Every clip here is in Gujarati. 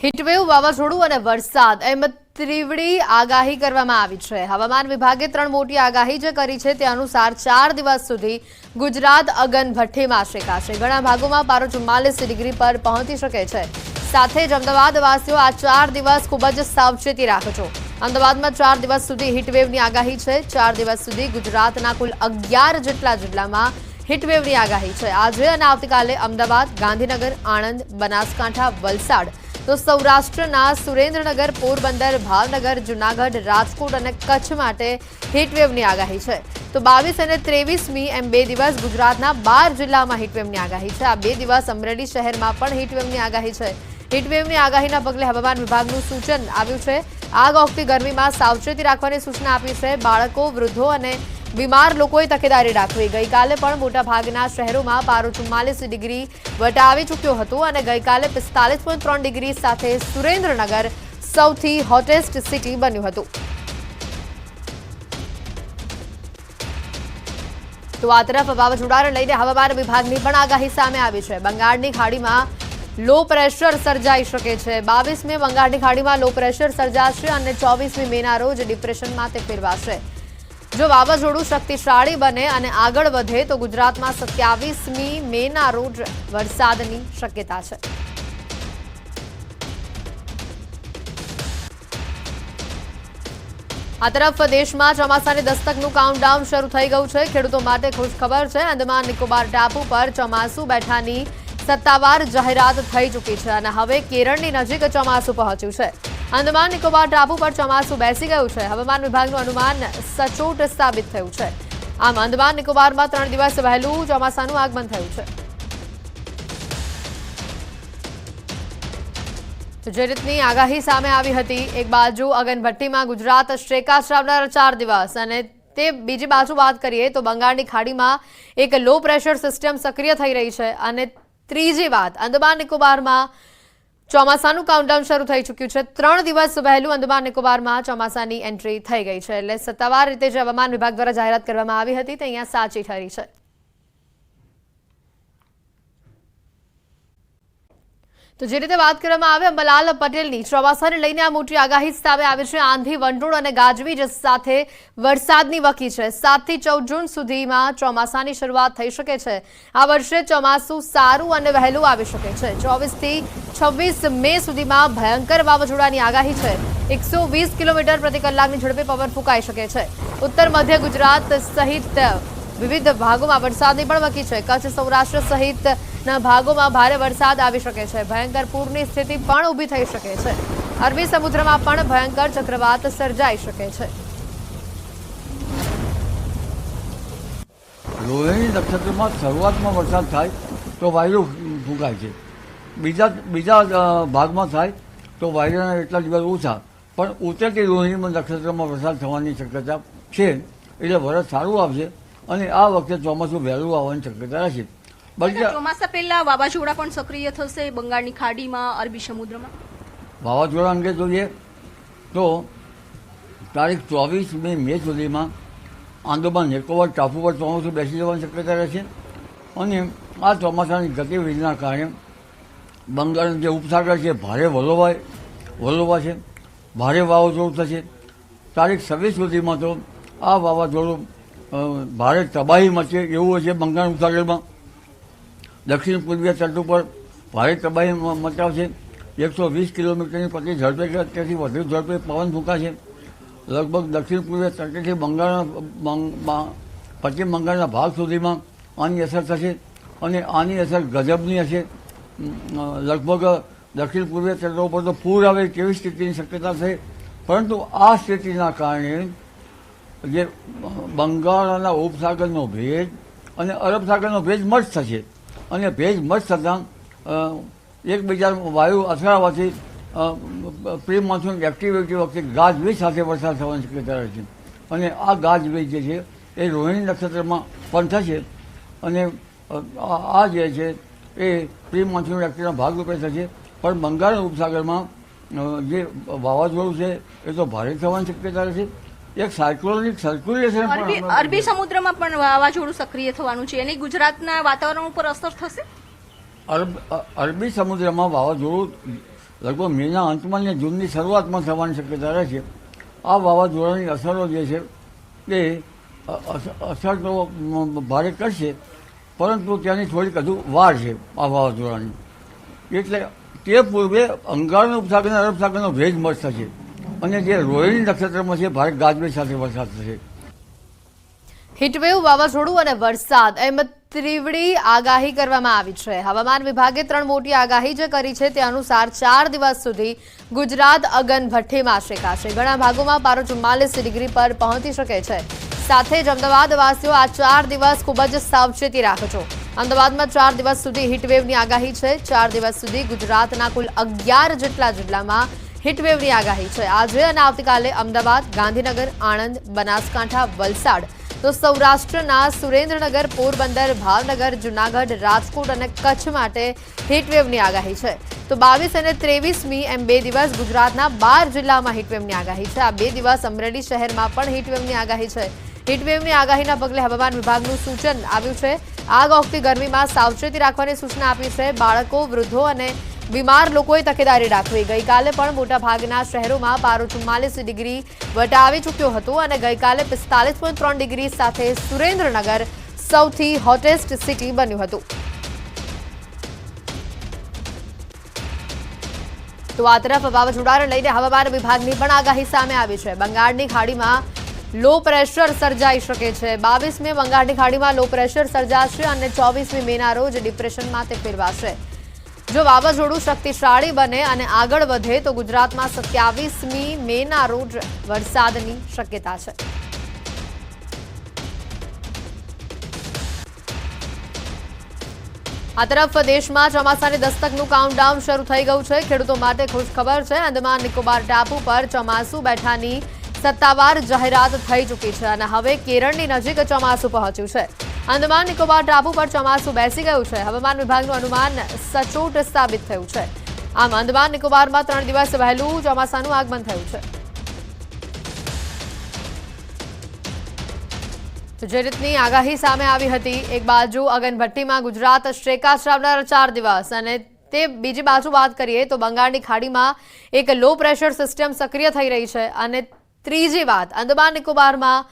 હીટવેવ વાવાઝોડું અને વરસાદ એમ ત્રિવડી આગાહી કરવામાં આવી છે। હવામાન વિભાગે 3 મોટી આગાહી જે કરી છે તે અનુસાર 4 દિવસ સુધી ગુજરાત અગનભઠ્ઠીમાં શેકાશે। ઘણા ભાગોમાં પારો 44 ડિગ્રી પર પહોંચી શકે છે। સાથે જ અમદાવાદવાસીઓ આ 4 દિવસ ખૂબ જ સાવચેતી રાખજો। અમદાવાદમાં 4 દિવસ સુધી હીટવેવની આગાહી છે। 4 દિવસ સુધી ગુજરાતના કુલ 11 જેટલા જિલ્લામાં હીટવેવની આગાહી છે। આજે અને આવતીકાલે અમદાવાદ, ગાંધીનગર, આણંદ, બનાસકાંઠા, વલસાડ તો સૌરાષ્ટ્રના સુરેન્દ્રનગર, પોરબંદર, ભાવનગર, જૂનાગઢ, રાજકોટ અને કચ્છ માટે હીટવેવની આગાહી છે। તો 22 અને 23મી એમ 2 દિવસ ગુજરાતના 12 જિલ્લામાં હીટવેવની આગાહી છે। આ 2 દિવસ અમરેલી શહેરમાં પણ હીટવેવની આગાહી છે। હીટવેવની આગાહીના પગલે હવામાન વિભાગનું સૂચન આવ્યું છે। આગ ઓગતી ગરમીમાં સાવચેતી રાખવાની સૂચના આપી છે। બાળકો, વૃદ્ધો અને બીમાર લોકોએ તકેદારી રાખવી। ગઈકાલે પણ મોટાભાગના શહેરોમાં પારો 44 ડિગ્રી વટાવી ચૂક્યો હતો અને ગઈકાલે 45.3 ડિગ્રી સાથે સુરેન્દ્રનગર સૌથી હોટેસ્ટ સિટી બન્યું હતું। તો આ તરફ વાવાઝોડાને લઈને હવામાન વિભાગની પણ આગાહી સામે આવી છે। બંગાળની ખાડીમાં લો પ્રેશર સર્જાઈ શકે છે। 22મી બંગાળની ખાડીમાં લો પ્રેશર સર્જાશે અને 24મી મેના રોજ ડિપ્રેશનમાં તે ફેરવાશે। જો વાવાઝોડું શક્તિશાળી બને અને આગળ વધે તો ગુજરાતમાં 27મી મેના રોજ વરસાદની શક્યતા છે। આ તરફ દેશમાં ચોમાસાની દસ્તકનું કાઉન્ટડાઉન શરૂ થઈ ગયું છે। ખેડૂતો માટે ખુશખબર છે। અંદમાન નિકોબાર ટાપુ પર ચોમાસું બેઠાની સત્તાવાર જાહેરાત થઈ ચૂકી છે અને હવે કેરળની નજીક ચોમાસું પહોંચ્યું છે। અંદમાન નિકોબાર ટાપુ પર ચોમાસું બેસી ગયું છે। હવામાન વિભાગનું અનુમાન સચોટ સાબિત થયું છે। આમ અંદમાન નિકોબારમાં 3 દિવસ વહેલું ચોમાસાનું આગમન થયું છે। તો જે રીતની આગાહી સામે આવી હતી, એક બાજુ અગનભઠ્ઠીમાં ગુજરાત શેકાશે આવનારા 4 દિવસ અને તે બીજી બાજુ વાત કરીએ તો બંગાળની ખાડીમાં એક લો પ્રેશર સિસ્ટમ સક્રિય થઈ રહી છે અને ત્રીજી વાત અંદમાન નિકોબારમાં ચોમાસાનું કાઉન્ટડાઉન શરૂ થઈ ચૂક્યું છે। 3 દિવસ વહેલું અંદમાન નિકોબારમાં ચોમાસાની એન્ટ્રી થઈ ગઈ છે। એટલે સત્તાવાર રીતે જે હવામાન વિભાગ દ્વારા જાહેરાત કરવામાં આવી હતી તે અહીંયા સાચી ઠરી છે। તો જે રીતે વાત કરવામાં આવે અંબાલાલ પટેલની ચોમાસાને લઈને આ મોટી આગાહી સામે આવી છે। આંધી, વંટોળ અને ગાજવીજ સાથે વરસાદની વકી છે। 7 થી 14 જૂન સુધીમાં ચોમાસાની શરૂઆત થઈ શકે છે। આ વર્ષે ચોમાસું સારું અને વહેલું આવી શકે છે। 24 થી 26 મે સુધીમાં ભયંકર વાવાઝોડાની આગાહી છે। 120 કિલોમીટર પ્રતિ કલાકની ઝડપે પવન ફૂંકાઈ શકે છે। ઉત્તર મધ્ય ગુજરાત સહિત વિવિધ ભાગોમાં વરસાદની પણ વકી છે। કચ્છ, સૌરાષ્ટ્ર સહિતના ભાગોમાં ભારે વરસાદ આવી શકે છે। ભયંકર પૂરની સ્થિતિ પણ ઊભી થઈ શકે છે। અરબી સમુદ્રમાં પણ ભયંકર ચક્રવાત સર્જાઈ શકે છે। રોહિણી નક્ષત્રમાં શરૂઆતમાં વરસાદ થાય તો વાયુ ફૂંકાય છે। બીજા ભાગમાં થાય તો વાયરાના એટલા દિવસ ઓછા, પણ ઉત્તરથી રોહિણી નક્ષત્રમાં વરસાદ થવાની શક્યતા છે। એટલે વરસાદ સારું આવશે અને આ વખતે ચોમાસું વહેલું આવવાની શક્યતા રહેશે। ચોમાસા પહેલા વાવાઝોડા પણ સક્રિય થશે બંગાળની ખાડીમાં, અરબી સમુદ્રમાં। વાવાઝોડા અંગે જોઈએ તો તારીખ 24 મે સુધીમાં આંદમાન નિકોબાર ટાપુ પર ચોમાસું બેસી જવાની શક્યતા રહેશે અને આ ચોમાસાની ગતિવિધિના કારણે બંગાળનો જે ઉપસાગર છે ભારે વલોવા છે। ભારે વાવાઝોડું થશે। તારીખ 26 સુધીમાં તો આ વાવાઝોડું ભારે તબાહી મચે એવું હશે। બંગાળ ઉપસાગરમાં દક્ષિણ પૂર્વીય તટ ઉપર ભારે તબાહી મચાવશે। 120 કિલોમીટરની પ્રતિ ઝડપે કે તેથી વધુ ઝડપે પવન ફૂંકાશે। લગભગ દક્ષિણ પૂર્વીય તટેથી પશ્ચિમ બંગાળના ભાગ સુધીમાં આની અસર થશે અને આની અસર ગજબની હશે। લગભગ દક્ષિણ પૂર્વીય તટો ઉપર તો પૂર આવે તેવી સ્થિતિની શક્યતા છે। પરંતુ આ સ્થિતિના કારણે જે બંગાળના ઉપસાગરનો ભેજ અને અરબ સાગરનો ભેજ મર્જ થશે અને ભેજ મર્જ થતાં એકબીજા વાયુ અથડાવાથી પ્રી મોન્સૂન એક્ટિવિટી વખતે ગાજવીજ સાથે વરસાદ થવાની શક્યતા રહે છે અને આ ગાજવીજ જે છે એ રોહિણી નક્ષત્રમાં પણ થશે અને આ જે છે એ પ્રી મોન્સૂન એક્ટિવિટીના ભાગરૂપે થશે। પણ બંગાળ ઉપસાગરમાં જે વાવાઝોડું છે એ તો ભારે થવાની શક્યતા રહેશે। એક સાયક્લોનિક સર્ક્યુલેશન અરબી સમુદ્રમાં પણ વાવાઝોડું સક્રિય થવાનું છે એની ગુજરાતના વાતાવરણ ઉપર અસર થશે। અરબી સમુદ્રમાં વાવાઝોડું લગભગ મેના અંતમાં ને જૂનની શરૂઆતમાં થવાની શક્યતા રહે છે. આ વાવાઝોડાની અસરો જે છે એ અસર તો ભારે કરશે, પરંતુ ત્યાંની થોડીક હજુ વાર છે આ વાવાઝોડાની. એટલે તે પૂર્વે અંગારનો ઉપસાગર અને અરબ સાગરનો ભેજ મર્જ થશે અને જે રોહિણી નક્ષત્રમાં છે ભારે ગાજવીજ સાથે વરસાદ થશે. હીટવેવ, વાવાઝોડું અને વરસાદ એમ ત્રિવડી આગાહી કરવામાં આવી છે. હવામાન વિભાગે 3 મોટી આગાહી જે કરી છે તે અનુસાર 4 દિવસ સુધી ગુજરાત અગનભઠ્ઠીમાં શેકાશે. ઘણા ભાગોમાં પારો 44 ડિગ્રી પર પહોંચી શકે છે. સાથે જ અમદાવાદવાસીઓ આ 4 દિવસ ખૂબ જ સાવચેતી રાખજો. અમદાવાદમાં 4 દિવસ સુધી હીટવેવની આગાહી છે. 4 દિવસ સુધી ગુજરાતના કુલ 11 જેટલા જિલ્લામાં હીટવેવની આગાહી છે. આજે અને આવતીકાલે અમદાવાદ, ગાંધીનગર, આણંદ, બનાસકાંઠા, વલસાડ તો સૌરાષ્ટ્રના સુરેન્દ્રનગર, પોરબંદર, ભાવનગર, જૂનાગઢ, રાજકોટ અને કચ્છ માટે હીટવેવની આગાહી છે. તો 22 અને 23મી એમ 2 દિવસ ગુજરાતના 12 જિલ્લામાં હીટવેવની આગાહી છે. આ 2 દિવસ અમરેલી શહેરમાં પણ હીટવેવની આગાહી છે. હીટવેવની આગાહીના પગલે હવામાન વિભાગનું સૂચન આવ્યું છે. આગ ઓગતી ગરમીમાં સાવચેતી રાખવાની સૂચના આપી છે. બાળકો, વૃદ્ધો અને બીમાર લોકોએ તકેદારી રાખવી. ગઈકાલે પણ મોટાભાગના શહેરોમાં પારો 44 ડિગ્રી વટાવી ચૂક્યો હતો અને ગઈકાલે 45.3 ડિગ્રી સાથે સુરેન્દ્રનગર સૌથી હોટેસ્ટ સિટી બન્યું હતું. તો આ તરફ વાવાઝોડાને લઈને હવામાન વિભાગની પણ આગાહી સામે આવી છે. બંગાળની ખાડીમાં લો પ્રેશર સર્જાઈ શકે છે. 22મી બંગાળની ખાડીમાં લો પ્રેશર સર્જાશે અને 24મી મેના રોજ ડિપ્રેશનમાં તે ફેરવાશે. જો વાવાઝોડું શક્તિશાળી બને અને આગળ વધે તો ગુજરાતમાં 27મી મેના રોજ વરસાદની શક્યતા છે. આ તરફ દેશમાં ચોમાસાની દસ્તકનું કાઉન્ટડાઉન શરૂ થઈ ગયું છે. ખેડૂતો માટે ખુશખબર છે. અંદમાન નિકોબાર ટાપુ પર ચોમાસુ બેઠાની સત્તાવાર જાહેરાત થઈ ચૂકી છે અને હવે કેરળની નજીક ચોમાસું પહોંચ્યું છે. અંદમાન નિકોબાર ટાપુ પર ચોમાસું બેસી ગયું છે. હવામાન વિભાગનું અનુમાન સચોટ સાબિત થયું છે. આમ અંદમાન નિકોબારમાં 3 દિવસ વહેલું ચોમાસાનું આગમન થયું છે. તો જે રીતની આગાહી સામે આવી હતી, એક બાજુ અગનભઠ્ઠીમાં ગુજરાત શેકાશે આવનારા 4 દિવસ અને તે બીજી બાજુ વાત કરીએ તો બંગાળની ખાડીમાં એક લો પ્રેશર સિસ્ટમ સક્રિય થઈ રહી છે અને ત્રીજી વાત અંદમાન નિકોબારમાં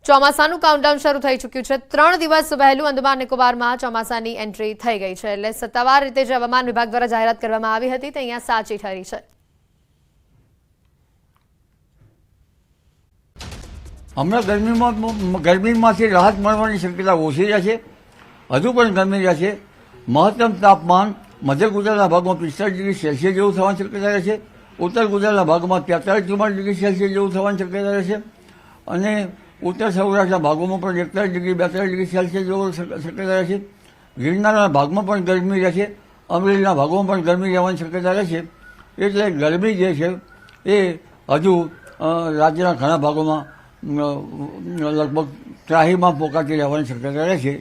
ચોમાસાનું કાઉન્ટડાઉન શરૂ થઈ ચૂક્યું છે. 3 દિવસ વહેલું અંદમાન નિકોબારમાં ચોમાસાની એન્ટ્રી થઈ ગઈ છે. એટલે સત્તાવાર રીતે જે હવામાન વિભાગ દ્વારા જાહેરાત કરવામાં આવી હતી તે અહીંયા સાચી ઠરી છે. હમણાં ગરમીમાંથી રાહત મળવાની શક્યતા ઓછી રહેશે. હજુ પણ ગરમી રહેશે. મહત્તમ તાપમાન મધ્ય ગુજરાતના ભાગમાં 45 ડિગ્રી સેલ્સિયસ જેવું થવાની શક્યતા રહેશે. ઉત્તર ગુજરાતના ભાગમાં 43-44 ડિગ્રી સેલ્સિયસ જેવું થવાની શક્યતા રહેશે અને ઉત્તર સૌરાષ્ટ્રના ભાગોમાં પણ 41 ડિગ્રી 42 ડિગ્રી સેલ્સિયસ જેવું શક્યતા રહેશે. ગિરનારના ભાગમાં પણ ગરમી રહેશે. અમરેલીના ભાગોમાં પણ ગરમી રહેવાની શક્યતા રહેશે. એટલે ગરમી જે છે એ હજુ રાજ્યના ઘણા ભાગોમાં લગભગ ત્રાહીમાં પોકાતી રહેવાની શક્યતા રહેશે.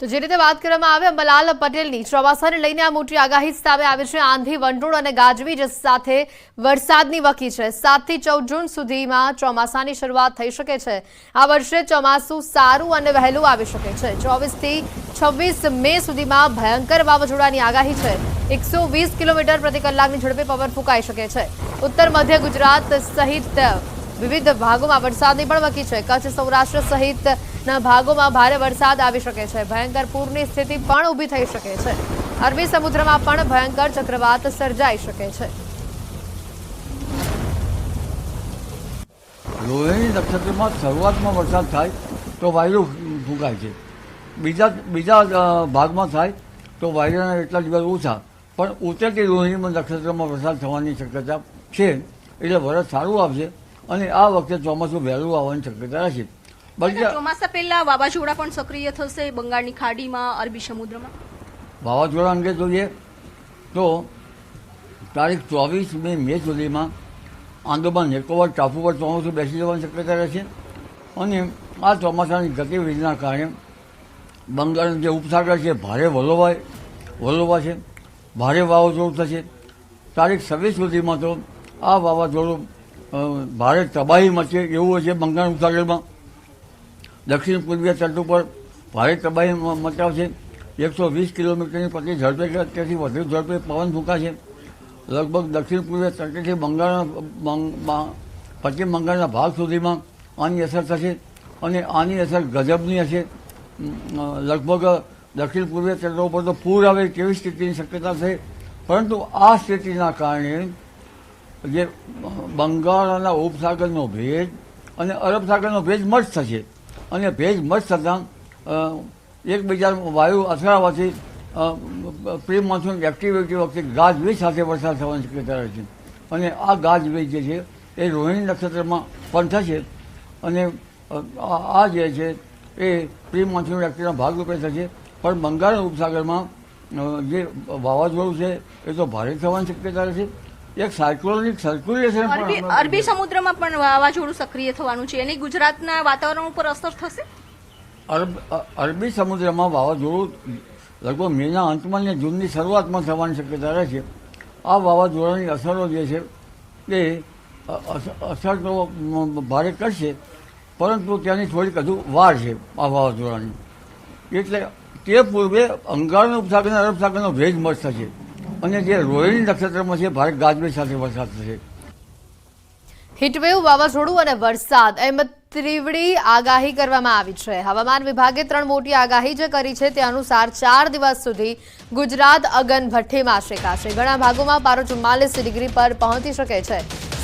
તો જે રીતે વાત કરવામાં આવે અંબાલાલ પટેલની ચોમાસાને લઈને આ મોટી આગાહી સામે આવી છે. આંધી, વંટોળ અને ગાજવીજ સાથે વરસાદની વકી છે. 7 થી 14 જૂન સુધીમાં ચોમાસાની શરૂઆત થઈ શકે છે. આ વર્ષે ચોમાસું સારું અને વહેલું આવી શકે છે. 24 થી 26 મે સુધીમાં ભયંકર વાવાઝોડાની આગાહી છે. 120 કિલોમીટર પ્રતિ કલાકની ઝડપે પવન ફૂંકાઈ શકે છે. ઉત્તર મધ્ય ગુજરાત સહિત વિવિધ ભાગોમાં વરસાદની પણ વકી છે. કચ્છ, સૌરાષ્ટ્ર સહિતના ભાગોમાં ભારે વરસાદ આવી શકે છે. ભયંકર પૂરની સ્થિતિ પણ ઊભી થઈ શકે છે. અરબી સમુદ્રમાં પણ ભયંકર ચક્રવાત સર્જાઈ શકે છે. રોહિણી નક્ષત્રમાં શરૂઆતમાં વરસાદ થાય તો વાયુ ફૂંકાય છે. બીજા ભાગમાં થાય તો વાયરાના એટલા દિવસ ઓછા, પણ ઉત્તરથી રોહિણી નક્ષત્રમાં વરસાદ થવાની શક્યતા છે. એટલે વરસ સારું આવશે અને આ વખતે ચોમાસું વહેલું આવવાની શક્યતા રહેશે. ચોમાસા પહેલા વાવાઝોડા પણ સક્રિય થશે બંગાળની ખાડીમાં, અરબી સમુદ્રમાં. વાવાઝોડા અંગે જોઈએ તો તારીખ 24 મે સુધીમાં આંદામાન નિકોબાર ટાપુ પર ચોમાસું બેસી જવાની શક્યતા રહેશે અને આ ચોમાસાની ગતિવિધિના કારણે બંગાળનો જે ઉપસાગર છે ભારે વલોવા છે. ભારે વાવાઝોડું થશે. તારીખ 26 સુધીમાં તો આ વાવાઝોડું ભારે તબાહી મચે એવું છે. બંગાળ ઉપસાગરમાં દક્ષિણ પૂર્વીય તટ ઉપર ભારે તબાહી મચાવશે. 120 કિલોમીટરની પ્રતિ ઝડપે કે તેથી વધુ ઝડપે પવન ફૂંકાશે. લગભગ દક્ષિણ પૂર્વે તટેથી પશ્ચિમ બંગાળના ભાગ સુધીમાં આની અસર થશે અને આની અસર ગજબની હશે. લગભગ દક્ષિણ પૂર્વીય તટો ઉપર તો પૂર આવે તેવી સ્થિતિની શક્યતા છે. પરંતુ આ સ્થિતિના કારણે જે બંગાળના ઉપસાગરનો ભેજ અને અરબ સાગરનો ભેજ મર્જ થશે અને ભેજ મર્જ થતાં એકબીજા વાયુ અથડાવાથી પ્રી મોન્સૂન એક્ટિવિટી વખતે ગાજવીજ સાથે વરસાદ થવાની શક્યતા રહે છે. અને આ ગાજવીજ જે છે એ રોહિણી નક્ષત્રમાં પણ થશે અને આ જે છે એ પ્રી મોન્સૂન એક્ટિવિટીના ભાગરૂપે થશે. પણ બંગાળ ઉપસાગરમાં જે વાવાઝોડું છે એ તો ભારે થવાની શક્યતા રહેશે. એક સાયક્લોનિક સર્ક્યુલેશન અરબી સમુદ્રમાં પણ વાવાઝોડું સક્રિય થવાનું છે. એની ગુજરાતના વાતાવરણ ઉપર અસર થશે. અરબી સમુદ્રમાં વાવાઝોડું લગભગ મેના અંતમાં ને જૂનની શરૂઆતમાં થવાની શક્યતા રહે છે. આ વાવાઝોડાની અસરો જે છે એ અસર તો ભારે કરશે, પરંતુ ત્યાંની થોડીક હજુ વાર છે આ વાવાઝોડાની. એટલે તે પૂર્વે બંગાળના ઉપસાગર અને અરબ સાગરનો ભેજ મર્જ થશે અને જે રોહિણી નક્ષત્રમાં છે ભારે ગાજવીજ સાથે વરસાદ થશે. હીટવેવ, વાવાઝોડું અને વરસાદ એમ ત્રિવડી આગાહી કરવામાં આવી છે. હવામાન વિભાગે 3 મોટી આગાહી જે કરી છે તે અનુસાર 4 દિવસ સુધી ગુજરાત અગનભઠ્ઠીમાં શેકાશે. ઘણા ભાગોમાં પારો 44 ડિગ્રી પર પહોંચી શકે છે.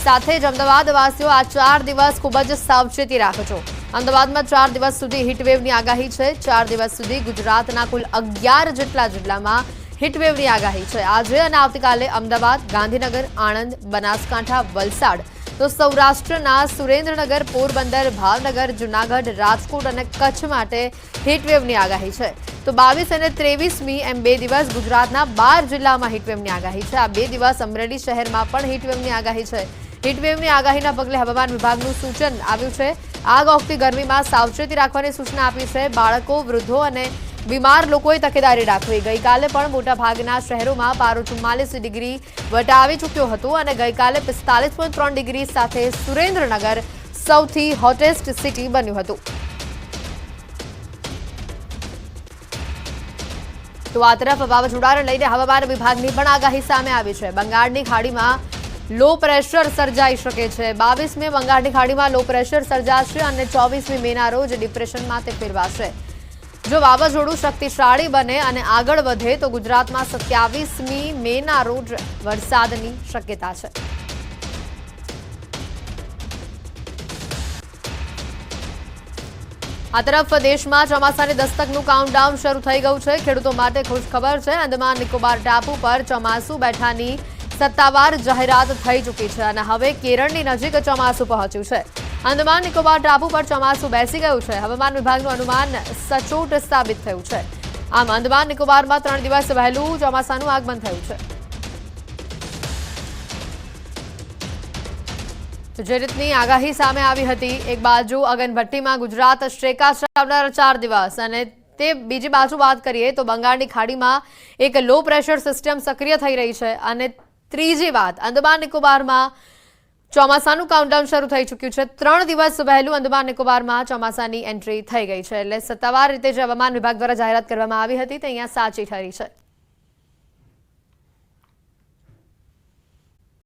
સાથે જ અમદાવાદવાસીઓ આ 4 દિવસ ખૂબ જ સાવચેતી રાખજો. અમદાવાદમાં 4 દિવસ સુધી હીટવેવની આગાહી છે. 4 દિવસ સુધી ગુજરાતના કુલ 11 જેટલા જિલ્લામાં હીટવેવની આગાહી છે. આજે અને આવતીકાલે અમદાવાદ, ગાંધીનગર, આણંદ, બનાસકાંઠા, વલસાડ તો સૌરાષ્ટ્રના સુરેન્દ્રનગર, પોરબંદર, ભાવનગર, જૂનાગઢ, રાજકોટ અને કચ્છ માટે હીટવેવની આગાહી છે. તો 22 અને 23મી એમ 2 દિવસ ગુજરાતના 12 જિલ્લામાં હીટવેવની આગાહી છે. આ 2 દિવસ અમરેલી શહેરમાં પણ હીટવેવની આગાહી છે. હીટવેવની આગાહીના પગલે હવામાન વિભાગનું સૂચન આવ્યું છે. આગ ઓગતી ગરમીમાં સાવચેતી રાખવાની સૂચના આપી છે. બાળકો, વૃદ્ધો અને બીમાર લોકોએ તકેદારી રાખવી. ગઈકાલે પણ મોટાભાગના શહેરોમાં પારો 44 ડિગ્રી વટાવી ચૂક્યો હતો અને ગઈકાલે 45.3 ડિગ્રી સાથે સુરેન્દ્રનગર સૌથી હોટેસ્ટ સિટી બન્યું હતું. તો આ તરફ વાવાઝોડાને લઈને હવામાન વિભાગની પણ આગાહી સામે આવી છે. બંગાળની ખાડીમાં લો પ્રેશર સર્જાઈ શકે છે. 22મી બંગાળની ખાડીમાં લો પ્રેશર સર્જાશે અને 24મી મેના રોજ ડિપ્રેશનમાં તે ફેરવાશે. જો વાવાઝોડું શક્તિશાળી બને અને આગળ વધે તો ગુજરાતમાં 27મી મેના રોજ વરસાદની શક્યતા છે. આ તરફ દેશમાં ચોમાસાની દસ્તકનું કાઉન્ટડાઉન શરૂ થઈ ગયું છે. ખેડૂતો માટે ખુશખબર છે. અંદમાન નિકોબાર ટાપુ પર ચોમાસું બેઠાની સત્તાવાર જાહેરાત થઈ ચૂકી છે અને હવે કેરળની નજીક ચોમાસું પહોંચ્યું છે. અંદમાન નિકોબાર ટાપુ પર ચોમાસું બેસી ગયું છે. હવામાન વિભાગનું અનુમાન સચોટ સાબિત થયું છે. આમ અંદમાન નિકોબારમાં 3 દિવસ વહેલું ચોમાસાનું આગમન થયું છે. તો જે રીતની આગાહી સામે આવી હતી, એક બાજુ અગનભઠ્ઠીમાં ગુજરાત શેકાશે આવનારા 4 દિવસ અને તે બીજી બાજુ વાત કરીએ તો બંગાળની ખાડીમાં એક લો પ્રેશર સિસ્ટમ સક્રિય થઈ રહી છે અને ત્રીજી વાત અંદમાન નિકોબારમાં ચોમાસાનું કાઉન્ટડાઉન શરૂ થઈ ચૂક્યું છે. 3 દિવસ વહેલું અંદમાન નિકોબારમાં ચોમાસાની એન્ટ્રી થઈ ગઈ છે. એટલે સત્તાવાર રીતે જે હવામાન વિભાગ દ્વારા જાહેરાત કરવામાં આવી હતી તે અહીંયા સાચી ઠરી છે.